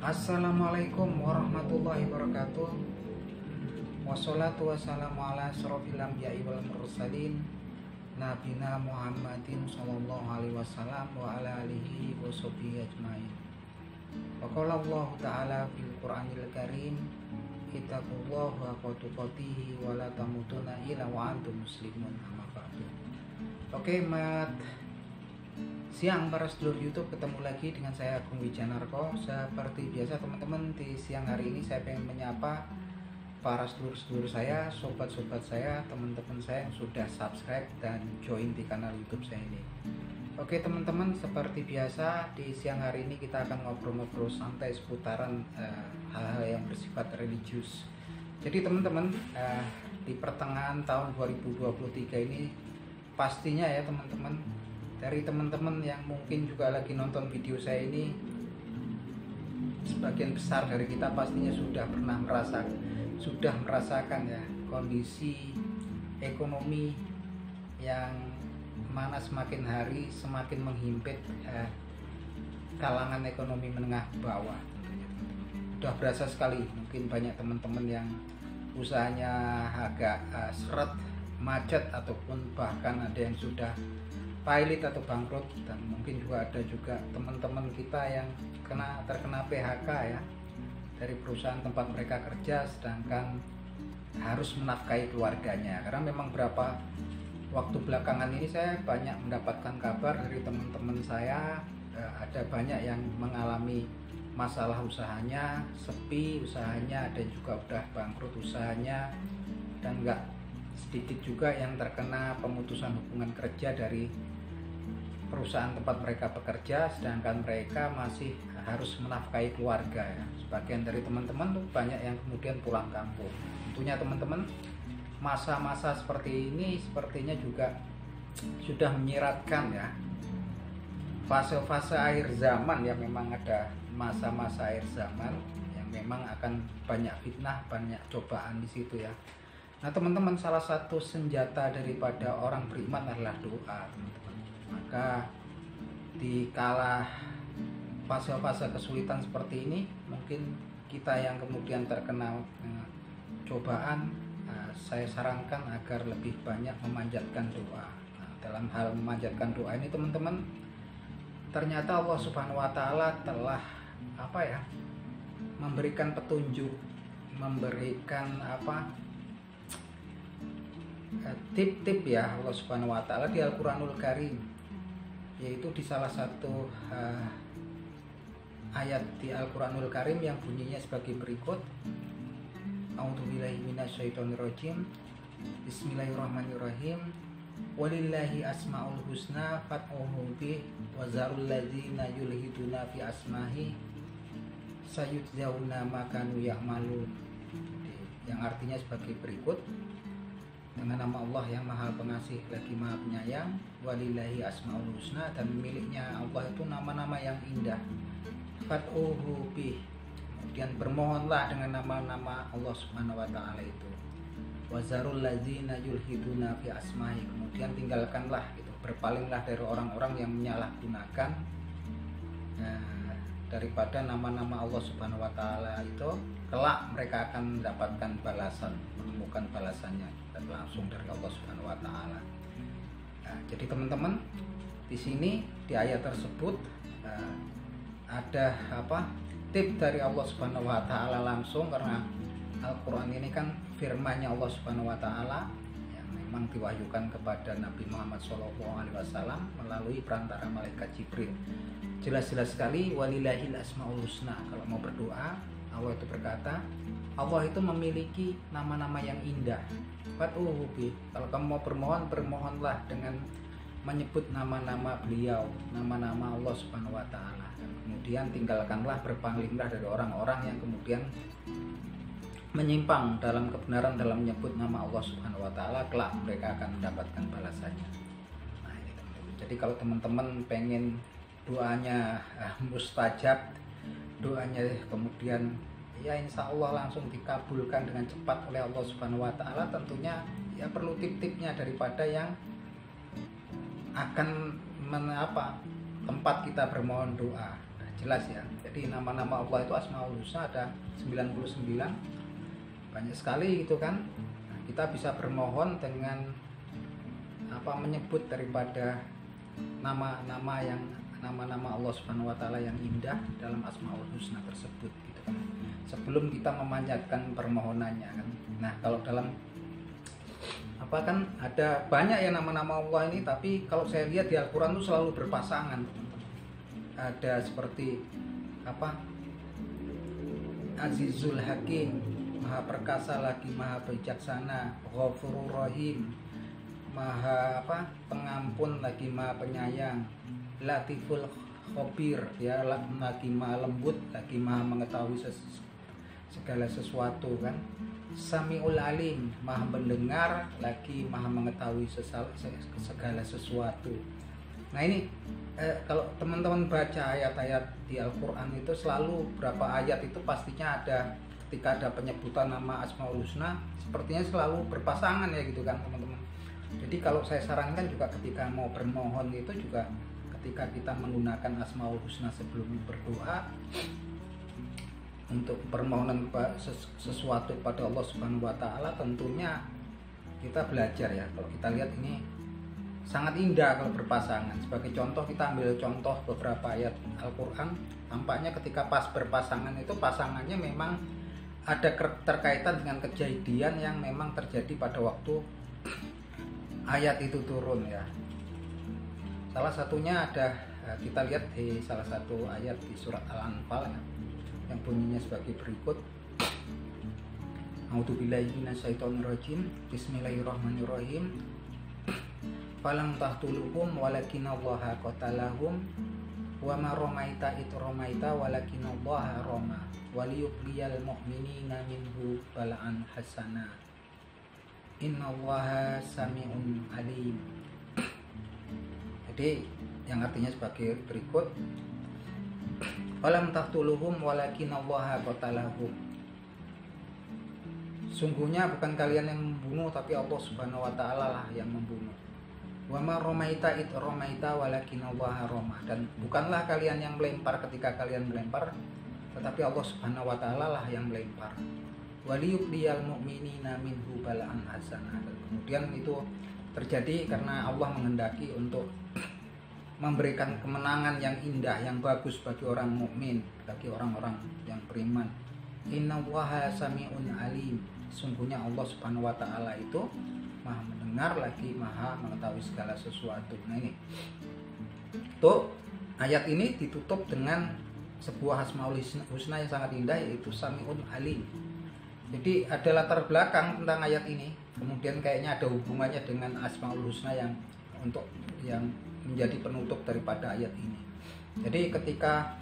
Assalamualaikum warahmatullahi wabarakatuh. Wassalatu wassalamu ala asrofil anbiya'i wal mursalin Nabina Muhammadin sallallahu alaihi wasallam wa ala alihi wa sahbihi ajmain. Wa qala Allah ta'ala fil Qur'anil Karim, ittaqullaha haqqa tuqatih wa la tamutunna illa wa antum muslimun. Amma ba'du. Oke, siang para sedulur YouTube, ketemu lagi dengan saya Agung Wijanarko. Seperti biasa teman-teman, di siang hari ini saya pengen menyapa para sedulur-sedulur saya, sobat-sobat saya, teman-teman saya yang sudah subscribe dan join di kanal YouTube saya ini. Oke teman-teman, seperti biasa di siang hari ini kita akan ngobrol-ngobrol santai seputaran hal-hal yang bersifat religius. Jadi teman-teman, di pertengahan tahun 2023 ini pastinya ya teman-teman, dari teman-teman yang mungkin juga lagi nonton video saya ini, sebagian besar dari kita pastinya sudah merasakan ya kondisi ekonomi yang mana semakin hari semakin menghimpit kalangan ekonomi menengah bawah. Sudah berasa sekali, mungkin banyak teman-teman yang usahanya agak seret, macet, ataupun bahkan ada yang sudah pilot atau bangkrut, dan mungkin juga ada juga teman-teman kita yang terkena PHK ya dari perusahaan tempat mereka kerja, sedangkan harus menafkahi keluarganya. Karena memang berapa waktu belakangan ini saya banyak mendapatkan kabar dari teman-teman saya, ada banyak yang mengalami masalah usahanya, sepi usahanya, dan juga udah bangkrut usahanya, dan enggak sedikit juga yang terkena pemutusan hubungan kerja dari perusahaan tempat mereka bekerja, sedangkan mereka masih harus menafkahi keluarga ya. Sebagian dari teman-teman tuh banyak yang kemudian pulang kampung. Tentunya teman-teman, masa-masa seperti ini sepertinya juga sudah menyiratkan ya fase-fase akhir zaman ya. Memang ada masa-masa akhir zaman yang memang akan banyak fitnah, banyak cobaan di situ ya. Nah teman-teman, salah satu senjata daripada orang beriman adalah doa teman-teman. Maka di kala fase-fase kesulitan seperti ini, mungkin kita yang kemudian terkena cobaan, saya sarankan agar lebih banyak memanjatkan doa. Nah, dalam hal memanjatkan doa ini teman-teman, ternyata Allah Subhanahu wa Ta'ala telah memberikan petunjuk, memberikan tip-tip ya Allah Subhanahu wa Ta'ala di Al-Quranul Karim, yaitu di salah satu ayat di Al-Quranul Karim yang bunyinya sebagai berikut: A'udzubillahi minasyaitonirrajim, Bismillahirrahmanirrahim, walillahi asmaul husna fad'uhu bih wa zarul ladzina yulhiduna fi asmahi sayujzauna ma kanu ya'malun. Yang artinya sebagai berikut: dengan nama Allah yang Maha Pengasih lagi Maha Penyayang, walillahi asmaul husna, dan miliknya Allah itu nama-nama yang indah. Fad'uhu bih, kemudian bermohonlah dengan nama-nama Allah Subhanahu wa Ta'ala itu. Wazarul ladzina yulhiduna fi asmahi, kemudian tinggalkanlah itu, berpalinglah dari orang-orang yang menyalahgunakan daripada nama-nama Allah Subhanahu wa Ta'ala itu. Kelak mereka akan mendapatkan balasan, menemukan balasannya dan langsung dari Allah Subhanahu wa Ta'ala. Nah, jadi teman-teman, di sini di ayat tersebut ada tip dari Allah Subhanahu wa Ta'ala langsung, karena Al-Quran ini kan firman-Nya Allah Subhanahu wa Ta'ala yang memang diwahyukan kepada Nabi Muhammad SAW melalui perantara malaikat Jibril. Jelas-jelas sekali, walillahil asmaul husna. Kalau mau berdoa, Allah itu berkata, Allah itu memiliki nama-nama yang indah. Fad'uhu bih, kalau kamu mau bermohon, bermohonlah dengan menyebut nama-nama beliau, nama-nama Allah Subhanahu wa Ta'ala. Dan kemudian tinggalkanlah, berpalinglah dari orang-orang yang kemudian menyimpang dalam kebenaran dalam menyebut nama Allah Subhanahu wa Ta'ala. Kelak mereka akan mendapatkan balasannya. Nah ini teman-teman. Jadi kalau teman-teman pengen doanya mustajab, doanya kemudian ya insya Allah langsung dikabulkan dengan cepat oleh Allah Subhanahu wa Ta'ala, tentunya ya perlu tip-tipnya daripada yang akan tempat kita bermohon doa. Nah, jelas ya. Jadi nama-nama Allah itu Asmaul Husna ada 99, banyak sekali gitu kan. Nah, kita bisa bermohon dengan menyebut daripada nama-nama Allah Subhanahu wa taala yang indah dalam Asmaul Husna tersebut gitu kan. Sebelum kita memanjatkan permohonannya kan. Nah, kalau dalam kan ada banyak ya nama-nama Allah ini, tapi kalau saya lihat di Al-Qur'an itu selalu berpasangan. Ada seperti Azizul Hakim, Maha Perkasa lagi Maha Bijaksana, Ghafurur Rahim, Maha Pengampun lagi Maha Penyayang, Latiful Khabir, ya lagi Maha Lembut, lagi Maha mengetahui segala sesuatu kan. Samiul Alim, Maha mendengar lagi Maha mengetahui segala sesuatu. Nah ini kalau teman-teman baca ayat-ayat di Al-Quran itu selalu berapa ayat itu pastinya ada, ketika ada penyebutan nama Asmaul Husna sepertinya selalu berpasangan ya gitu kan teman-teman. Jadi kalau saya sarankan juga ketika mau bermohon itu juga ketika kita menggunakan Asmaul Husna sebelum berdoa untuk permohonan sesuatu pada Allah Subhanahu wa taala, tentunya kita belajar ya. Kalau kita lihat ini sangat indah kalau berpasangan. Sebagai contoh, kita ambil contoh beberapa ayat Al-Qur'an, tampaknya ketika pas berpasangan itu pasangannya memang ada keterkaitan dengan kejadian yang memang terjadi pada waktu ayat itu turun ya. Salah satunya ada, kita lihat di salah satu ayat di surat Al-Anfal ya, yang bunyinya sebagai berikut. A'udzubillahi minasyaitonirrajim. Bismillahirrahmanirrahim. Falam tahtuluhum walakinallaha qatalahum wa ma ramaita id ramaita walakinallaha rama waliyubliyal mu'minina minhu bala'an hasana innallaha sami'un alim. Jadi yang artinya sebagai berikut. Falam tahtuluhum walakinallaha qatalahum. Sungguhnya bukan kalian yang membunuh, tapi Allah Subhanahu wa taala lah yang membunuh. Wa ma ramaita id ramaita walakinallaha rama. Dan bukanlah kalian yang melempar ketika kalian melempar, tetapi Allah Subhanahu wa taala lah yang melempar. Waliyubliyal mu'minina minhu bala'an hasanah. Kemudian itu terjadi karena Allah menghendaki untuk memberikan kemenangan yang indah, yang bagus bagi orang mukmin, bagi orang-orang yang beriman. Innallaha sami'un alim. Sungguhnya Allah Subhanahu wa taala itu Maha mendengar lagi Maha mengetahui segala sesuatu. Nah ini. Tuh, ayat ini ditutup dengan sebuah Asmaul Husna yang sangat indah, yaitu Sami'un Alim. Jadi ada latar belakang tentang ayat ini. Kemudian kayaknya ada hubungannya dengan Asmaul Husna yang menjadi penutup daripada ayat ini. Jadi ketika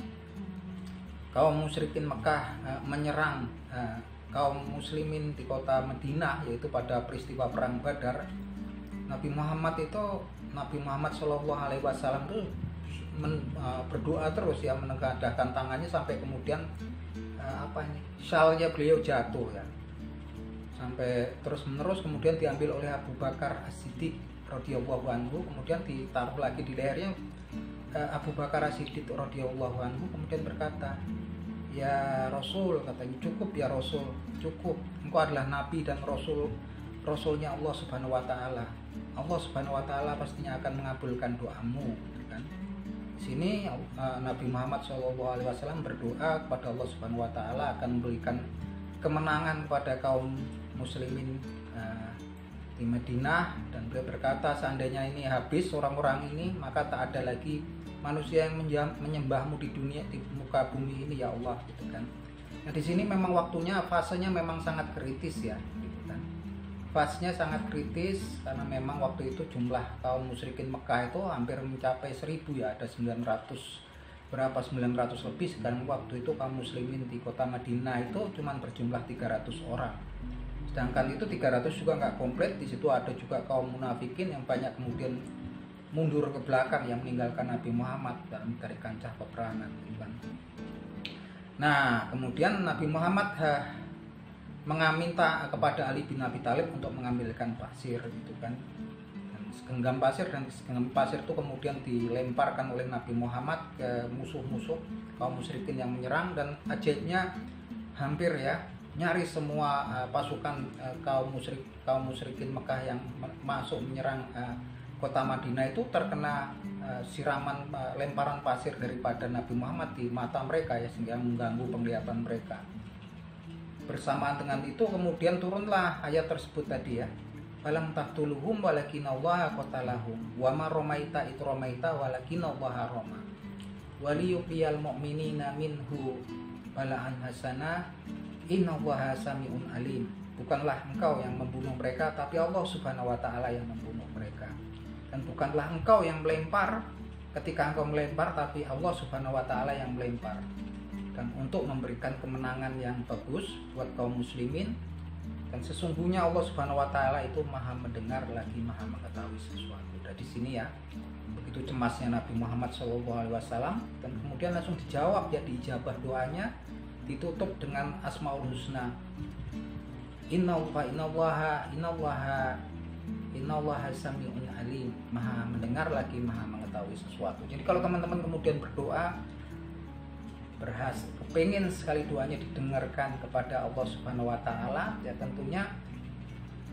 kaum musyrikin Mekah menyerang kaum muslimin di kota Madinah, yaitu pada peristiwa perang Badar, Nabi Muhammad Shallallahu Alaihi Wasallam itu berdoa terus ya, menengadahkan tangannya sampai kemudian syalnya beliau jatuh ya, sampai terus menerus kemudian diambil oleh Abu Bakar As-Siddiq radhiyallahu anhu, kemudian ditaruh lagi di lehernya. Abu Bakar As-Siddiq radhiyallahu anhu kemudian berkata, "Ya Rasul," katanya, "cukup ya Rasul, cukup. Engkau adalah nabi dan rasulnya Allah Subhanahu wa taala. Allah Subhanahu wa taala pastinya akan mengabulkan doamu." Kan? Di sini Nabi Muhammad SAW berdoa kepada Allah Subhanahu wa taala akan memberikan kemenangan kepada kaum muslimin di Madinah, dan beliau berkata, seandainya ini habis orang-orang ini, maka tak ada lagi manusia yang menyembahmu di dunia, di muka bumi ini ya Allah, gitu kan. Nah di sini memang waktunya, fasenya memang sangat kritis ya, gitu kan. Fasenya sangat kritis karena memang waktu itu jumlah kaum musyrikin Mekah itu hampir mencapai 1000 ya, ada 900 lebih, sedangkan waktu itu kaum muslimin di kota Madinah itu cuma berjumlah 300 orang. Sedangkan itu 300 juga nggak komplit. Di situ ada juga kaum munafikin yang banyak kemudian mundur ke belakang, yang meninggalkan Nabi Muhammad dari kancah peperangan. Nah kemudian Nabi Muhammad meminta kepada Ali bin Abi Thalib untuk mengambilkan pasir gitu kan. Dan segenggam pasir, dan segenggam pasir itu kemudian dilemparkan oleh Nabi Muhammad ke musuh-musuh kaum musyrikin yang menyerang, dan ajaibnya hampir ya nyaris semua pasukan kaum musyrikin Mekah yang masuk menyerang kota Madinah itu terkena siraman lemparan pasir daripada Nabi Muhammad di mata mereka ya, sehingga mengganggu penglihatan mereka. Bersamaan dengan itu kemudian turunlah ayat tersebut tadi ya, falam taqtuluhum walakinallaha qatalahum wa ma ramaita id ramaita walakinallaha rama waliyuqiyal mu'minina minhu bala'an hasanah innallaha sami'un alim. Bukanlah engkau yang membunuh mereka, tapi Allah Subhanahu wa taala yang membunuh mereka. Dan bukanlah engkau yang melempar ketika engkau melempar, tapi Allah Subhanahu wa taala yang melempar. Dan untuk memberikan kemenangan yang bagus buat kaum muslimin, dan sesungguhnya Allah Subhanahu wa taala itu Maha mendengar lagi Maha mengetahui sesuatu. Dan di sini ya, begitu cemasnya Nabi Muhammad SAW, dan kemudian langsung dijawab ya, diijabah doanya, ditutup dengan Asmaul Husna. Innallaha sami'un alim, Maha mendengar lagi Maha mengetahui sesuatu. Jadi kalau teman-teman kemudian berdoa kepingin sekali doanya didengarkan kepada Allah Subhanahu wa taala, ya tentunya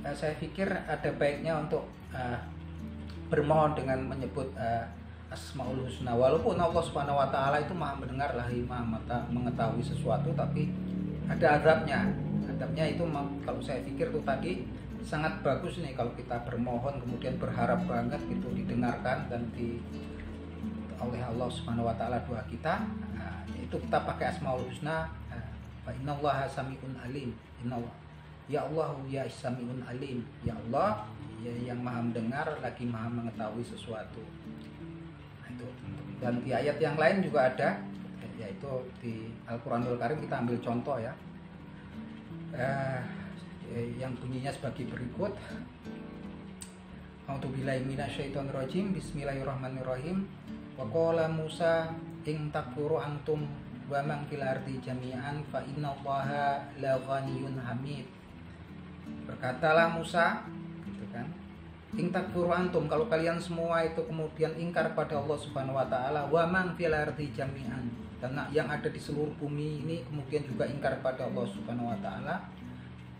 saya pikir ada baiknya untuk bermohon dengan menyebut Asmaul Husna. Walaupun Allah Subhanahu wa taala itu Maha mendengar lagi Maha mengetahui sesuatu, tapi ada adabnya. Adabnya itu kalau saya pikir itu tadi sangat bagus nih kalau kita bermohon kemudian berharap banget gitu didengarkan dan oleh Allah Subhanahu wa taala doa kita. Itu kita pakai Asmaul Husna. Fa innallaha sami'un alim. Ya Allah ya sami'un alim. Ya Allah ya yang Maha mendengar lagi Maha mengetahui sesuatu. Itu. Dan di ayat yang lain juga ada, yaitu di Al-Qur'anul Karim. Kita ambil contoh ya, yang bunyinya sebagai berikut. A'udzubillahi minasyaitonirrajim. Bismillahirrahmanirrahim. Wa qala Musa in takfuru antum wa man fil ardi jami'an fa innallaha la ghaniyyun hamid. Berkatalah Musa gitu kan, in takfuru antum, kalau kalian semua itu kemudian ingkar pada Allah Subhanahu wa taala, wa man fil ardi jami'an, dan yang ada di seluruh bumi ini kemudian juga ingkar pada Allah Subhanahu wa taala,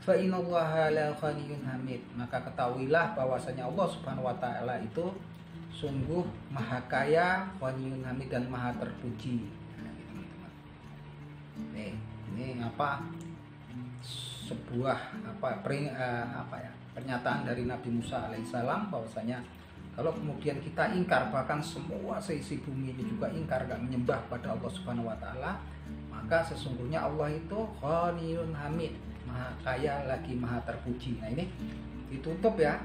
fa innallaha la ghaniyyun hamid, maka ketahuilah bahwasanya Allah Subhanahu wa taala itu sungguh Maha Kaya, Ghaniyyun Hamid, dan Maha terpuji. Ini apa? Sebuah pernyataan dari Nabi Musa alaihissalam bahwasanya kalau kemudian kita ingkar, bahkan semua seisi bumi ini juga ingkar, gak menyembah pada Allah Subhanahu wa taala, maka sesungguhnya Allah itu Ghaniyyun Hamid, Maha Kaya lagi Maha terpuji. Nah ini ditutup ya,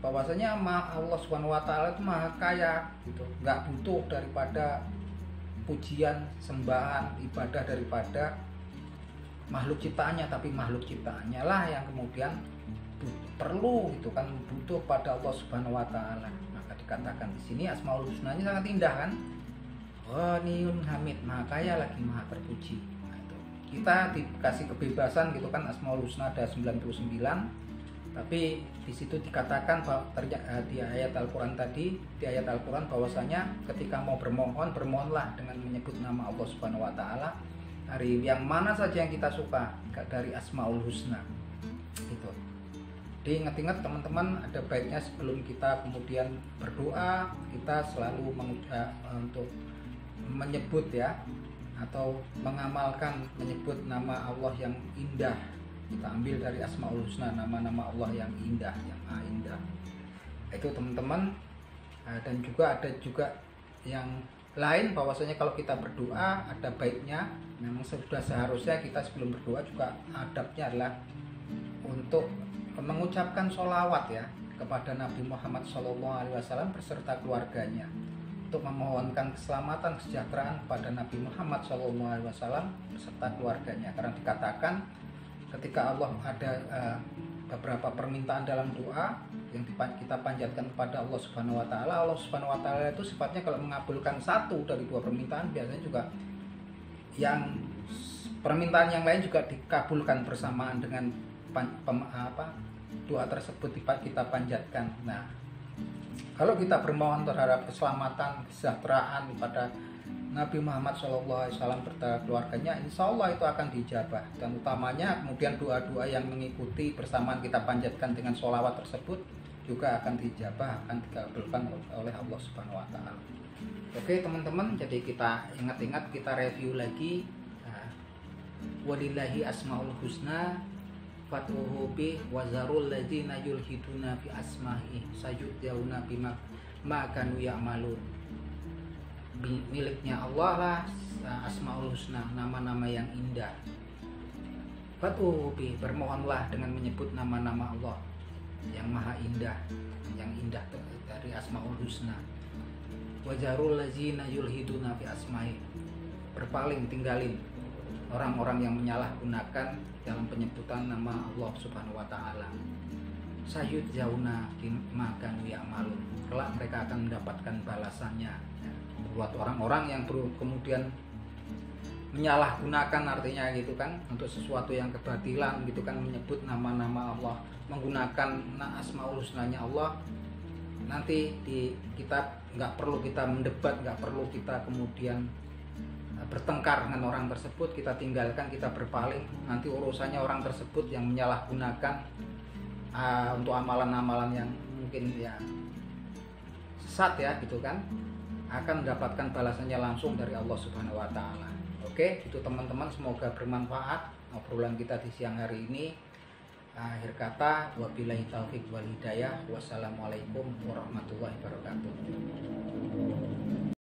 bahwasanya Allah Subhanahu wa taala itu Maha Kaya gitu, nggak butuh daripada pujian, sembahan, ibadah daripada makhluk ciptaannya, tapi makhluk ciptaannya lah yang kemudian perlu gitu kan, butuh pada Allah Subhanahu wa taala. Maka dikatakan di sini Asmaul Husnanya sangat indah kan, Ghaniyyun Hamid, Maha Kaya lagi Maha terpuji. Nah, itu kita dikasih kebebasan gitu kan, Asmaul Husna ada 99. Tapi di situ dikatakan bahwa di ayat Al-Qur'an tadi, di ayat Al-Qur'an bahwasanya ketika mau bermohon, bermohonlah dengan menyebut nama Allah Subhanahu wa taala dari yang mana saja yang kita suka, dari Asmaul Husna. Itu. Jadi ingat-ingat teman-teman, ada baiknya sebelum kita kemudian berdoa, kita selalu untuk menyebut ya, atau mengamalkan menyebut nama Allah yang indah. Kita ambil dari Asmaul Husna, nama-nama Allah yang indah, yang maha indah. Itu teman-teman. Dan juga ada juga yang lain, bahwasanya kalau kita berdoa ada baiknya, memang sudah seharusnya kita sebelum berdoa juga adabnya adalah untuk mengucapkan sholawat ya kepada Nabi Muhammad SAW beserta keluarganya, untuk memohonkan keselamatan, kesejahteraan kepada Nabi Muhammad SAW beserta keluarganya. Karena dikatakan ketika Allah ada beberapa permintaan dalam doa yang kita panjatkan kepada Allah Subhanahu wa taala, Allah Subhanahu wa taala itu sifatnya kalau mengabulkan satu dari dua permintaan, biasanya juga yang permintaan yang lain juga dikabulkan bersamaan dengan doa tersebut kita panjatkan. Nah, Kalau kita bermohon terhadap keselamatan, kesejahteraan pada Nabi Muhammad SAW berta keluarganya, insya Allah itu akan dijabah. Dan utamanya kemudian doa-doa yang mengikuti bersamaan kita panjatkan dengan sholawat tersebut juga akan dijabah, akan dikabulkan oleh Allah Subhanahu Wa Taala. Oke teman-teman, jadi kita ingat-ingat, kita review lagi. Walillahi asmaul husna fatuhu bi wazarul ladzina yulhiduna fi asma'i sayudzauna bima kanu ya'malun. Miliknya Allah lah asmaul husna, nama-nama yang indah. Fatuhu bi, bermohonlah dengan menyebut nama-nama Allah yang maha indah, yang indah dari asmaul husna. Wazarul ladzina yulhiduna fi asma'i, berpaling, tinggalin orang-orang yang menyalahgunakan dalam penyebutan nama Allah Subhanahu Wa Taala. Sayudzauna bima kanu ya'malun, kelak mereka akan mendapatkan balasannya. Buat orang-orang yang kemudian menyalahgunakan, artinya gitu kan, untuk sesuatu yang kebatilan gitu kan, menyebut nama-nama Allah, menggunakan asmaul husnanya Allah. Nanti di kitab nggak perlu kita mendebat, nggak perlu kita kemudian bertengkar dengan orang tersebut, kita tinggalkan, kita berpaling. Nanti urusannya orang tersebut yang menyalahgunakan untuk amalan-amalan yang mungkin ya sesat ya gitu kan, akan mendapatkan balasannya langsung dari Allah Subhanahu Wa Taala. Oke, itu teman-teman, semoga bermanfaat obrolan kita di siang hari ini. Akhir kata, wabillahi taufik wal hidayah. Wassalamualaikum warahmatullahi wabarakatuh.